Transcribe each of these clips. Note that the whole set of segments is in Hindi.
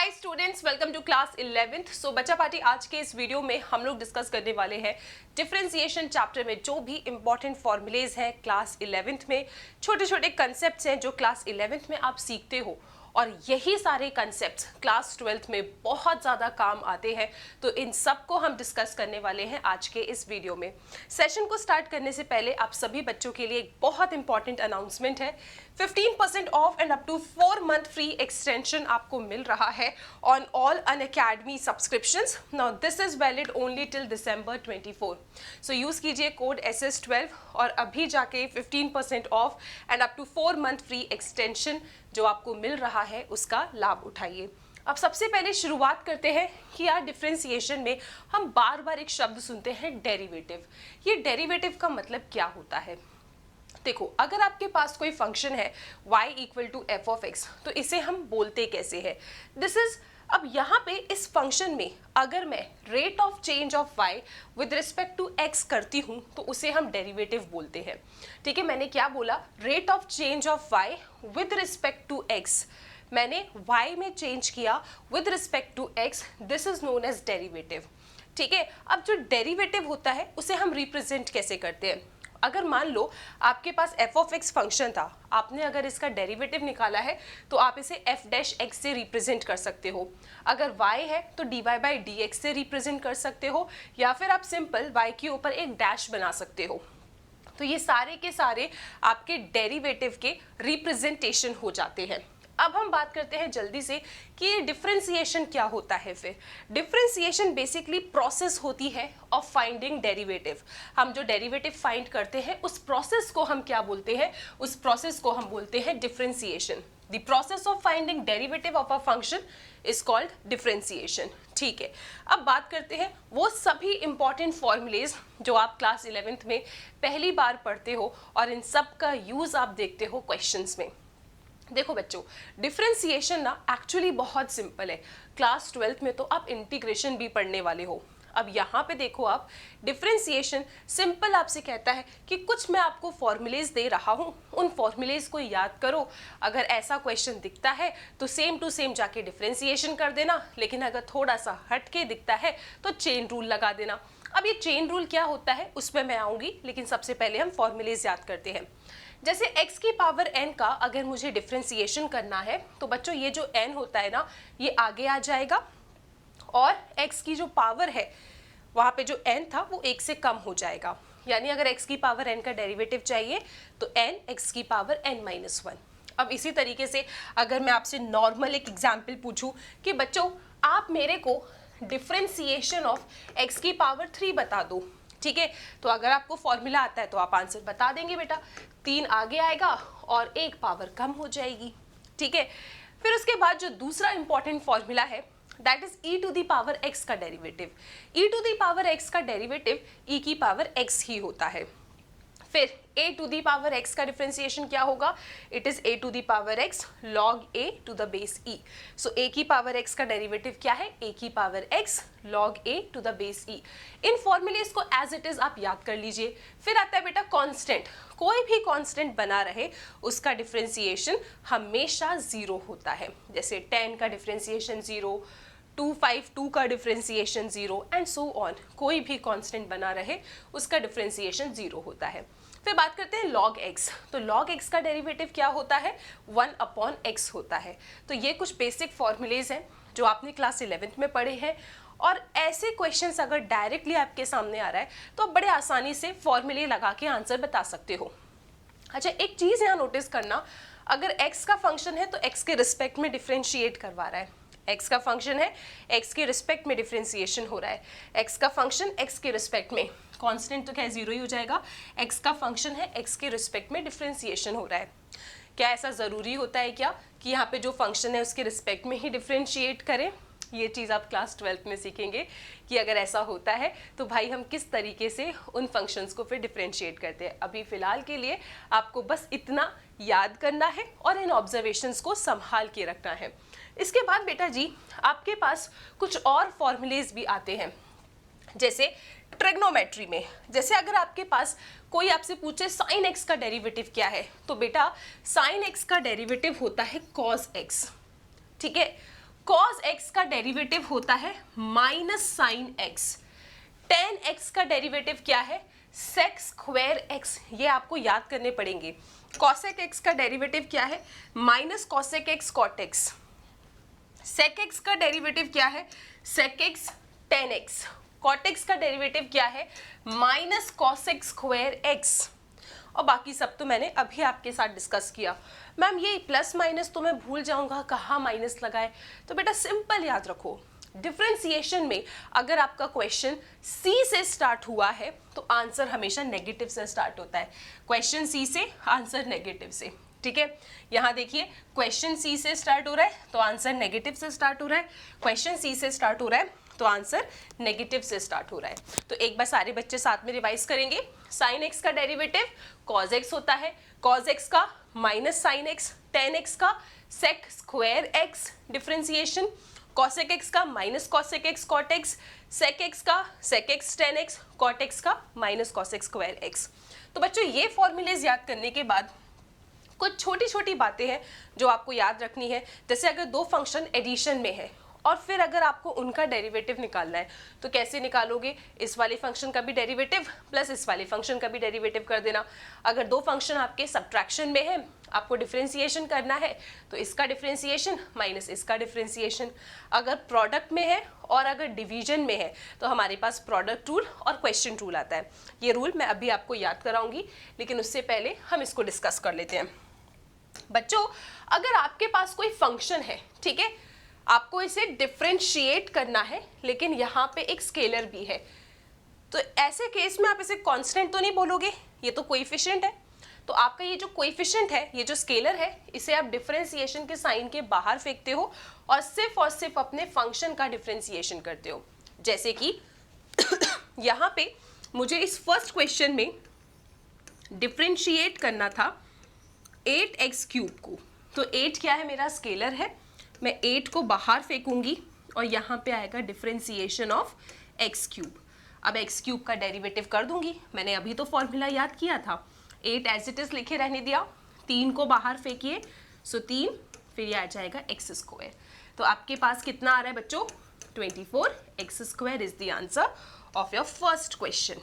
Hi students, welcome to class 11th। So बच्चा पार्टी आज के इस वीडियो में हम लोग डिस्कस करने वाले हैं डिफरेंशिएशन चैप्टर में जो भी इंपॉर्टेंट फॉर्मूलेज हैं क्लास 11th में, छोटे छोटे कंसेप्ट्स हैं जो क्लास 11th में आप सीखते हो और यही सारे कंसेप्ट्स क्लास 12th में बहुत ज़्यादा काम आते हैं। तो इन सब को हम डिस्कस करने वाले हैं आज के इस वीडियो में। सेशन को स्टार्ट करने से पहले आप सभी बच्चों के लिए एक बहुत इंपॉर्टेंट अनाउंसमेंट है। 15% off and up to 4 month free extension आपको मिल रहा है on all Unacademy subscriptions. Now this is valid only till December 24। Use यूज़ कीजिए कोड SS12 और अभी जाके 15% off and up to 4 month free extension जो आपको मिल रहा है उसका लाभ उठाइए। अब सबसे पहले शुरुआत करते हैं कि यार डिफरेंशिएशन में हम बार बार एक शब्द सुनते हैं डेरिवेटिव। ये डेरिवेटिव का मतलब क्या होता है? देखो, अगर आपके पास कोई फंक्शन है y equal to F of X, तो इसे हम बोलते कैसे हैं? दिस इज, अब यहाँ पे इस फंक्शन में अगर मैं rate of change of y with respect to x करती हूँ तो उसे हम डेरिवेटिव बोलते हैं। ठीक है, मैंने क्या बोला? Rate of change of y with respect to x, मैंने y में चेंज किया with respect to x, this is known as derivative. ठीक है, अब जो डेरिवेटिव होता है उसे हम रिप्रेजेंट कैसे करते हैं? अगर मान लो आपके पास एफ ऑफ एक्स फंक्शन था, आपने अगर इसका डेरिवेटिव निकाला है तो आप इसे एफ डैश एक्स से रिप्रेजेंट कर सकते हो। अगर y है तो dy बाई डी एक्स से रिप्रेजेंट कर सकते हो, या फिर आप सिंपल y के ऊपर एक डैश बना सकते हो। तो ये सारे के सारे आपके डेरिवेटिव के रिप्रेजेंटेशन हो जाते हैं। अब हम बात करते हैं जल्दी से कि डिफरेंशिएशन क्या होता है। फिर डिफरेंशिएशन बेसिकली प्रोसेस होती है ऑफ फाइंडिंग डेरिवेटिव। हम जो डेरिवेटिव फाइंड करते हैं उस प्रोसेस को हम क्या बोलते हैं? उस प्रोसेस को हम बोलते हैं differentiation. The process of finding derivative of a function is called differentiation. ठीक है, अब बात करते हैं वो सभी इंपॉर्टेंट फॉर्मूलेज जो आप क्लास 11th में पहली बार पढ़ते हो और इन सब का यूज आप देखते हो क्वेश्चंस में। देखो बच्चों, डिफरेंशिएशन ना एक्चुअली बहुत सिंपल है। क्लास 12th में तो आप इंटीग्रेशन भी पढ़ने वाले हो। अब यहाँ पे देखो, आप डिफरेंशिएशन सिंपल आपसे कहता है कि कुछ मैं आपको फॉर्मूलेज दे रहा हूँ, उन फॉर्मूलेज को याद करो। अगर ऐसा क्वेश्चन दिखता है तो सेम टू सेम जाके डिफरेंशिएशन कर देना, लेकिन अगर थोड़ा सा हट के दिखता है तो चेन रूल लगा देना। अब ये चेन रूल क्या होता है उसमें मैं आऊँगी, लेकिन सबसे पहले हम फॉर्मूलेज याद करते हैं। जैसे x की पावर n का अगर मुझे डिफरेंशिएशन करना है तो बच्चों ये जो n होता है ना, ये आगे आ जाएगा और x की जो पावर है वहाँ पे जो n था वो 1 से कम हो जाएगा। यानी अगर x की पावर n का डेरिवेटिव चाहिए तो n x की पावर n-1। अब इसी तरीके से अगर मैं आपसे नॉर्मल एक एग्जाम्पल पूछूं कि बच्चों आप मेरे को डिफरेंशिएशन ऑफ x की पावर 3 बता दो, ठीक है, तो अगर आपको फॉर्मूला आता है तो आप आंसर बता देंगे बेटा। 3 आगे आएगा और 1 पावर कम हो जाएगी। ठीक है, फिर उसके बाद जो दूसरा इंपॉर्टेंट फॉर्मूला है that is e to the power x का derivative. e to the power x का डेरिवेटिव e की पावर x ही होता है। फिर a to the power x का डिफरेंशिएशन क्या होगा? It is a to the power x log a to the base e। So a की पावर x का डेरिवेटिव क्या है? a की power x log a to the base e। In formulas को एज इट इज आप याद कर लीजिए। फिर आता है बेटा कांस्टेंट। कोई भी कांस्टेंट बना रहे उसका डिफरेंशिएशन हमेशा 0 होता है। जैसे 10 का डिफरेंशिएशन 0, 252 का डिफरेंशिएशन 0 एंड सो ऑन। कोई भी कांस्टेंट बना रहे उसका डिफरेंशिएशन 0 होता है। फिर बात करते हैं log x। तो log x का डेरिवेटिव क्या होता है? 1/x होता है। तो ये कुछ बेसिक फॉर्मूलेज हैं जो आपने क्लास 11th में पढ़े हैं, और ऐसे क्वेश्चंस अगर डायरेक्टली आपके सामने आ रहा है तो आप बड़े आसानी से फॉर्मूले लगा के आंसर बता सकते हो। अच्छा, एक चीज़ यहाँ नोटिस करना, अगर x का फंक्शन है तो x के रिस्पेक्ट में डिफ्रेंशिएट करवा रहा है। x का फंक्शन है, x के रिस्पेक्ट में डिफरेंशिएशन हो रहा है। x का फंक्शन x के रिस्पेक्ट में, कांस्टेंट तो क्या 0 ही हो जाएगा। x का फंक्शन है, x के रिस्पेक्ट में डिफरेंशिएशन हो रहा है। क्या ऐसा ज़रूरी होता है क्या कि यहाँ पे जो फंक्शन है उसके रिस्पेक्ट में ही डिफरेंशिएट करें? ये चीज़ आप क्लास 12th में सीखेंगे कि अगर ऐसा होता है तो भाई हम किस तरीके से उन फंक्शंस को फिर डिफरेंशिएट करते हैं। अभी फ़िलहाल के लिए आपको बस इतना याद करना है और इन ऑब्जर्वेशंस को संभाल के रखना है। इसके बाद बेटा जी आपके पास कुछ और फॉर्मूलेज भी आते हैं, जैसे ट्रिग्नोमेट्री में। जैसे अगर आपके पास कोई आपसे पूछे साइन एक्स का डेरिवेटिव क्या है, तो बेटा साइन एक्स का डेरिवेटिव होता है कॉस एक्स। ठीक है, cos x का डेरिवेटिव होता है minus sine x, tan x का डेरिवेटिव क्या है, sec स्क्वायर x, ये आपको याद करने पड़ेंगे। cosec x का डेरिवेटिव क्या है, minus cosec x cot x, sec x का डेरिवेटिव क्या है, sec x tan x, cot x का डेरिवेटिव क्या है, माइनस cosec स्क्वायर x, और बाकी सब तो मैंने अभी आपके साथ डिस्कस किया। मैम ये प्लस माइनस तो मैं भूल जाऊंगा, कहाँ माइनस लगाए, तो बेटा सिंपल याद रखो, डिफरेंशिएशन में अगर आपका क्वेश्चन सी से स्टार्ट हुआ है तो आंसर हमेशा नेगेटिव से स्टार्ट होता है। क्वेश्चन सी से, आंसर नेगेटिव से, ठीक है। यहाँ देखिए क्वेश्चन सी से स्टार्ट हो रहा है तो आंसर नेगेटिव से स्टार्ट हो रहा है, क्वेश्चन सी से स्टार्ट हो रहा है तो आंसर नेगेटिव से स्टार्ट हो रहा है। तो एक बार सारे बच्चे साथ में रिवाइज करेंगे। साइन एक्स का डेरिवेटिव कॉज एक्स होता है, कॉज एक्स का minus sine x, tan x का sec square x differentiation, cosec x का minus cosec x cot x, sec x का sec x tan x, cot x का माइनस कॉसेक स्क्वायर एक्स। तो बच्चों ये फॉर्मूलेज याद करने के बाद कुछ छोटी छोटी बातें हैं जो आपको याद रखनी है। जैसे अगर दो फंक्शन एडिशन में है और फिर अगर आपको उनका डेरिवेटिव निकालना है तो कैसे निकालोगे, इस वाले फंक्शन का भी डेरिवेटिव प्लस इस वाले फंक्शन का भी डेरिवेटिव कर देना। अगर दो फंक्शन आपके सब्ट्रैक्शन में है, आपको डिफरेंशिएशन करना है तो इसका डिफरेंशिएशन माइनस इसका डिफरेंशिएशन। अगर प्रोडक्ट में है और अगर डिवीजन में है तो हमारे पास प्रोडक्ट रूल और क्वेश्चन रूल आता है। ये रूल मैं अभी आपको याद कराऊंगी, लेकिन उससे पहले हम इसको डिस्कस कर लेते हैं। बच्चों अगर आपके पास कोई फंक्शन है, ठीक है, आपको इसे डिफरेंशिएट करना है लेकिन यहाँ पे एक स्केलर भी है, तो ऐसे केस में आप इसे कांस्टेंट तो नहीं बोलोगे, ये तो कोएफिशिएंट है। तो आपका ये जो कोएफिशिएंट है, ये जो स्केलर है, इसे आप डिफरेंशिएशन के साइन के बाहर फेंकते हो और सिर्फ अपने फंक्शन का डिफरेंशिएशन करते हो। जैसे कि यहाँ पे मुझे इस फर्स्ट क्वेश्चन में डिफरेंशिएट करना था 8x क्यूब को, तो 8 क्या है, मेरा स्केलर है, मैं 8 को बाहर फेंकूंगी और यहाँ पे आएगा डिफरेंशिएशन ऑफ x क्यूब। अब x क्यूब का डेरिवेटिव कर दूंगी, मैंने अभी तो फॉर्मूला याद किया था, 8 एज इट इज लिखे रहने दिया, 3 को बाहर फेंकिए, सो 3, फिर ये आ जाएगा x स्क्वायर। तो आपके पास कितना आ रहा है बच्चों, 24x square is the answer of your first question,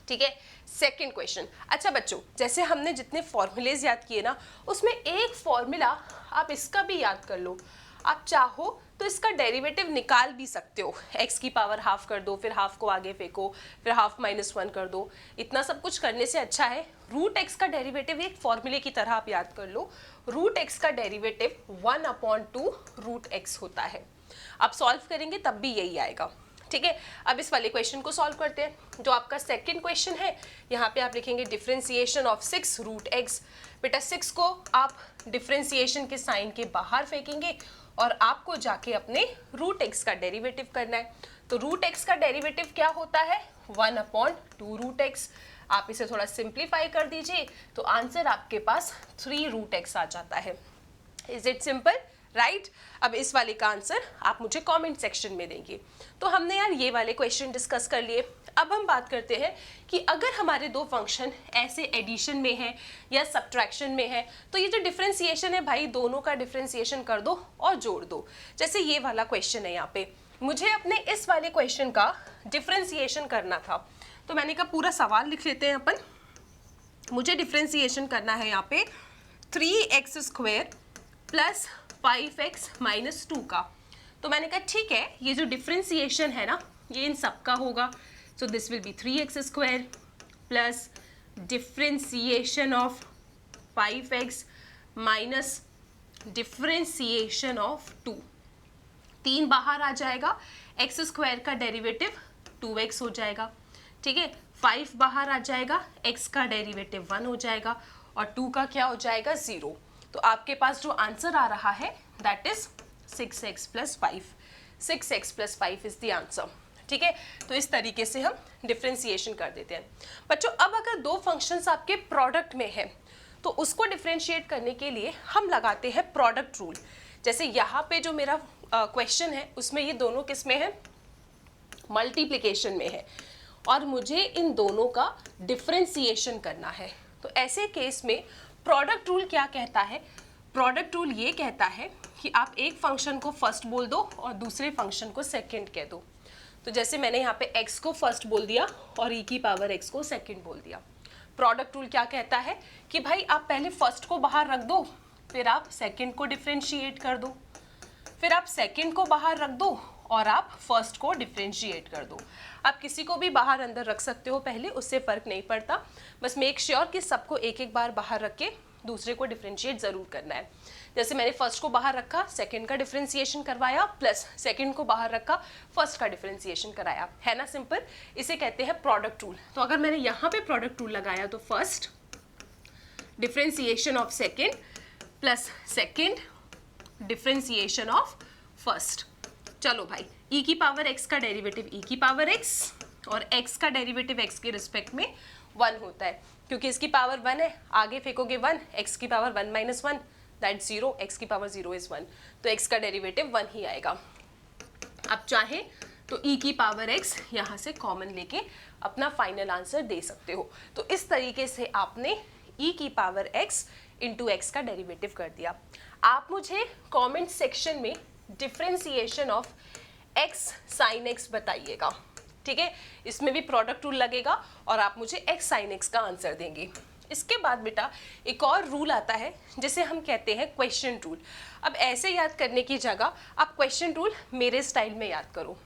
ठीक है। सेकेंड क्वेश्चन, अच्छा बच्चों जैसे हमने जितने फॉर्मूलेज याद किए ना, उसमें एक फॉर्मूला आप इसका भी याद कर लो, आप चाहो तो इसका डेरिवेटिव निकाल भी सकते हो, x की पावर हाफ कर दो, फिर हाफ को आगे फेंको, फिर हाफ माइनस 1 कर दो। इतना सब कुछ करने से अच्छा है रूट x का डेरिवेटिव एक फॉर्मूले की तरह आप याद कर लो, रूट x का डेरिवेटिव 1/2 रूट x होता है। आप सॉल्व करेंगे तब भी यही आएगा, ठीक है। अब इस वाले क्वेश्चन को सॉल्व करते हैं। जो आपका सेकंड क्वेश्चन है, यहाँ पे आप लिखेंगे डिफरेंशिएशन ऑफ 6 रूट x। बेटा 6 को आप डिफरेंशिएशन के साइन के बाहर फेंकेंगे और आपको जाके अपने रूट x का डेरिवेटिव करना है। तो रूट x का डेरिवेटिव क्या होता है, 1/2 रूट x। आप इसे थोड़ा सिंप्लीफाई कर दीजिए तो आंसर आपके पास 3 रूट x आ जाता है। Is it simple, right. अब इस वाले का आंसर आप मुझे कमेंट सेक्शन में देंगे। तो हमने यार ये वाले क्वेश्चन डिस्कस कर लिए। अब हम बात करते हैं कि अगर हमारे दो फंक्शन ऐसे एडिशन में है या सब्ट्रैक्शन में है तो ये जो डिफरेंशिएशन है भाई, दोनों का डिफरेंशिएशन कर दो और जोड़ दो। जैसे ये वाला क्वेश्चन है, यहाँ पे मुझे अपने इस वाले क्वेश्चन का डिफरेंशिएशन करना था, तो मैंने कहा पूरा सवाल लिख लेते हैं अपन। मुझे डिफरेंशिएशन करना है यहाँ पे 3x square plus 5x minus 2 का। तो मैंने कहा ठीक है, ये जो डिफरेंशिएशन है ना, ये इन सब का होगा। So this will be 3x square plus differentiation of 5x minus differentiation of 2। 3 बाहर आ जाएगा, x स्क्वायर का डेरिवेटिव 2x हो जाएगा, ठीक है। 5 बाहर आ जाएगा, x का डेरिवेटिव 1 हो जाएगा और 2 का क्या हो जाएगा, 0। तो आपके पास जो आंसर आ रहा है that is 6x plus 5। 6x plus 5 is the answer, ठीक है। तो इस तरीके से हम डिफरेंशिएशन कर देते हैं। बच्चों अब अगर दो फंक्शंस आपके प्रोडक्ट में है तो उसको डिफरेंशिएट करने के लिए हम लगाते हैं प्रोडक्ट रूल। जैसे यहाँ पे जो मेरा क्वेश्चन है उसमें ये दोनों किस में है, मल्टीप्लिकेशन में है और मुझे इन दोनों का डिफरेंशिएशन करना है। तो ऐसे केस में प्रोडक्ट रूल क्या कहता है, प्रोडक्ट रूल ये कहता है कि आप एक फंक्शन को फर्स्ट बोल दो और दूसरे फंक्शन को सेकंड कह दो। तो जैसे मैंने यहाँ पे x को फर्स्ट बोल दिया और e की पावर x को सेकंड बोल दिया। प्रोडक्ट रूल क्या कहता है कि भाई आप पहले फर्स्ट को बाहर रख दो, फिर आप सेकंड को डिफरेंशिएट कर दो, फिर आप सेकंड को बाहर रख दो और आप फर्स्ट को डिफरेंशिएट कर दो। आप किसी को भी बाहर अंदर रख सकते हो पहले, उससे फर्क नहीं पड़ता, बस मेक श्योर कि सबको एक एक बार बाहर रख के दूसरे को डिफरेंशिएट जरूर करना है। जैसे मैंने फर्स्ट को बाहर रखा, सेकंड का डिफरेंशिएशन करवाया, प्लस सेकंड को बाहर रखा, फर्स्ट का डिफरेंशिएशन कराया, है ना सिंपल। इसे कहते हैं प्रोडक्ट रूल। तो अगर मैंने यहाँ पे प्रोडक्ट रूल लगाया तो first differentiation of second plus second differentiation of first. चलो भाई, e की पावर x का डेरिवेटिव e की पावर x और x का डेरिवेटिव x के रिस्पेक्ट में 1 होता है, क्योंकि इसकी पावर 1 है, आगे फेंकोगे 1, x की पावर 1 माइनस 1 दैट 0, x की पावर 0 इज 1, तो x का डेरिवेटिव 1 ही आएगा। आप चाहे तो e की पावर x यहाँ से कॉमन लेके अपना फाइनल आंसर दे सकते हो। तो इस तरीके से आपने e की पावर x इंटू एक्स का डेरिवेटिव कर दिया। आप मुझे कमेंट सेक्शन में differentiation of x sine x बताइएगा, ठीक है। इसमें भी प्रोडक्ट रूल लगेगा और आप मुझे x साइन x का आंसर देंगे। इसके बाद बेटा एक और रूल आता है जिसे हम कहते हैं क्वेश्चन रूल। अब ऐसे याद करने की जगह आप क्वेश्चन रूल मेरे स्टाइल में याद करो।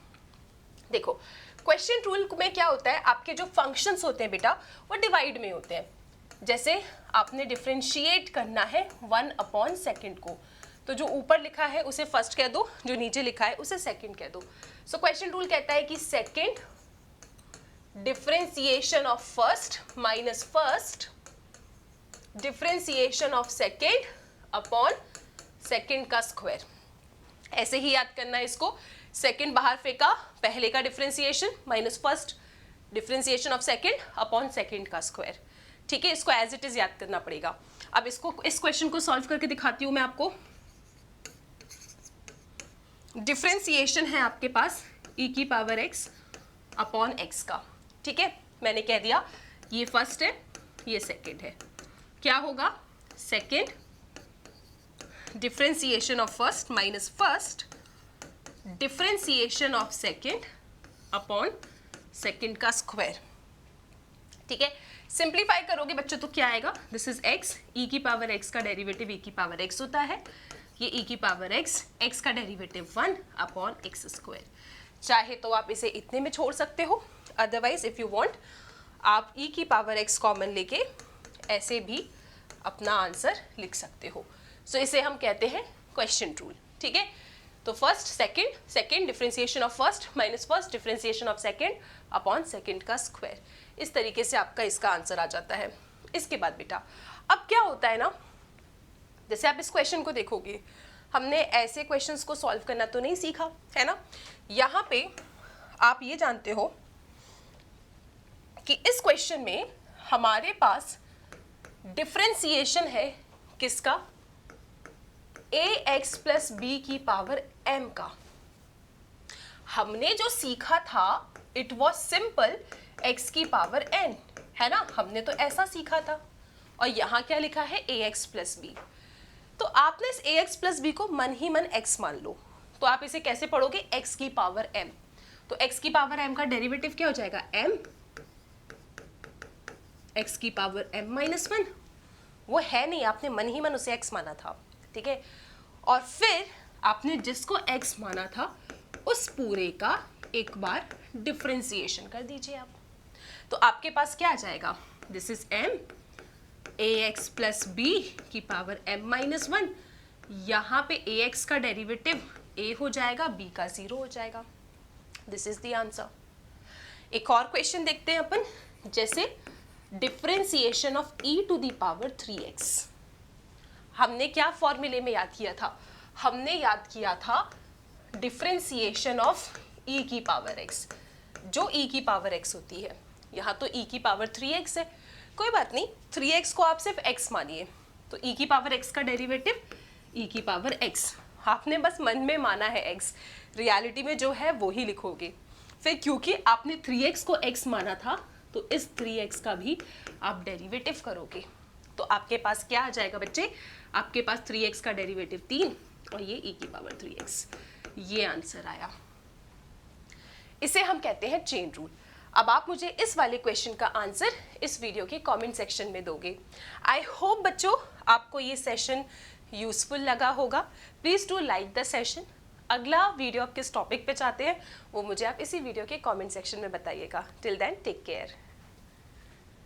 देखो, क्वेश्चन रूल में क्या होता है, आपके जो फंक्शंस होते हैं बेटा वो डिवाइड में होते हैं। जैसे आपने डिफरेंशिएट करना है 1/2 को, तो जो ऊपर लिखा है उसे फर्स्ट कह दो, जो नीचे लिखा है उसे सेकंड कह दो। सो क्वेश्चन रूल कहता है कि second differentiation of first minus first differentiation of second upon second का स्क्वायर। ऐसे ही याद करना है इसको। सेकंड बाहर फेंका, पहले का differentiation minus first differentiation of second upon second का स्क्वायर, ठीक है। इसको एज इट इज याद करना पड़ेगा। अब इसको, इस क्वेश्चन को सॉल्व करके दिखाती हूँ मैं आपको। डिफरेंशिएशन है आपके पास e की पावर x अपॉन x का, ठीक है। मैंने कह दिया ये फर्स्ट है, ये सेकंड है। क्या होगा, second differentiation of first minus first differentiation of second upon second का स्क्वायर, ठीक है। सिंप्लीफाई करोगे बच्चों तो क्या आएगा, दिस इज x, e की पावर x का डेरिवेटिव e की पावर x होता है, ये e की पावर x का डेरिवेटिव 1 अपॉन एक्स स्क्वायर। चाहे तो आप इसे इतने में छोड़ सकते हो, अदरवाइज इफ यू वांट आप e की पावर x कॉमन लेके ऐसे भी अपना आंसर लिख सकते हो। सो इसे हम कहते हैं क्वेश्चन रूल, ठीक है। तो first second differentiation of first minus first differentiation of second upon second का स्क्वायर। इस तरीके से आपका इसका आंसर आ जाता है। इसके बाद बेटा अब क्या होता है ना, जैसे आप इस क्वेश्चन को देखोगे, हमने ऐसे क्वेश्चंस को सॉल्व करना तो नहीं सीखा है ना। यहाँ पे आप ये जानते हो कि इस क्वेश्चन में हमारे पास डिफरेंशिएशन है किसका, ax प्लस बी की पावर m का। हमने जो सीखा था इट वॉज सिंपल x की पावर n, है ना, हमने तो ऐसा सीखा था। और यहाँ क्या लिखा है, ax प्लस बी। तो आपने इस ax प्लस बी को मन ही मन x मान लो, तो आप इसे कैसे पढ़ोगे, x की पावर m। तो x की पावर m का डेरिवेटिव क्या हो जाएगा, m x की पावर m माइनस 1। वो है नहीं, आपने मन ही मन उसे x माना था, ठीक है। और फिर आपने जिसको x माना था उस पूरे का एक बार डिफरेंशिएशन कर दीजिए आप। तो आपके पास क्या आ जाएगा, this is m ax plus b की पावर m माइनस 1। यहाँ पे ax का डेरिवेटिव a हो जाएगा, b का 0 हो जाएगा। This is the answer. एक और क्वेश्चन देखते हैं अपन, जैसे differentiation of e to the power 3x। हमने क्या फॉर्मूले में याद किया था, हमने याद किया था डिफरेंशिएशन ऑफ e की पावर x, जो e की पावर x होती है। यहाँ तो e की पावर 3x है, कोई बात नहीं, 3x को आप सिर्फ x मानिए। तो e की पावर x का डेरिवेटिव e की पावर x, आपने बस मन में माना है x, रियलिटी में जो है वो ही लिखोगे। फिर क्योंकि आपने 3x को x माना था तो इस 3x का भी आप डेरिवेटिव करोगे। तो आपके पास क्या आ जाएगा बच्चे, आपके पास 3x का डेरिवेटिव 3 और ये e की पावर 3x, ये आंसर आया। इसे हम कहते हैं चेन रूल। अब आप मुझे इस वाले क्वेश्चन का आंसर इस वीडियो के कमेंट सेक्शन में दोगे। आई होप बच्चों आपको ये सेशन यूजफुल लगा होगा। Please do like the session. अगला वीडियो आप किस टॉपिक पे चाहते हैं वो मुझे आप इसी वीडियो के कमेंट सेक्शन में बताइएगा। Till then take care.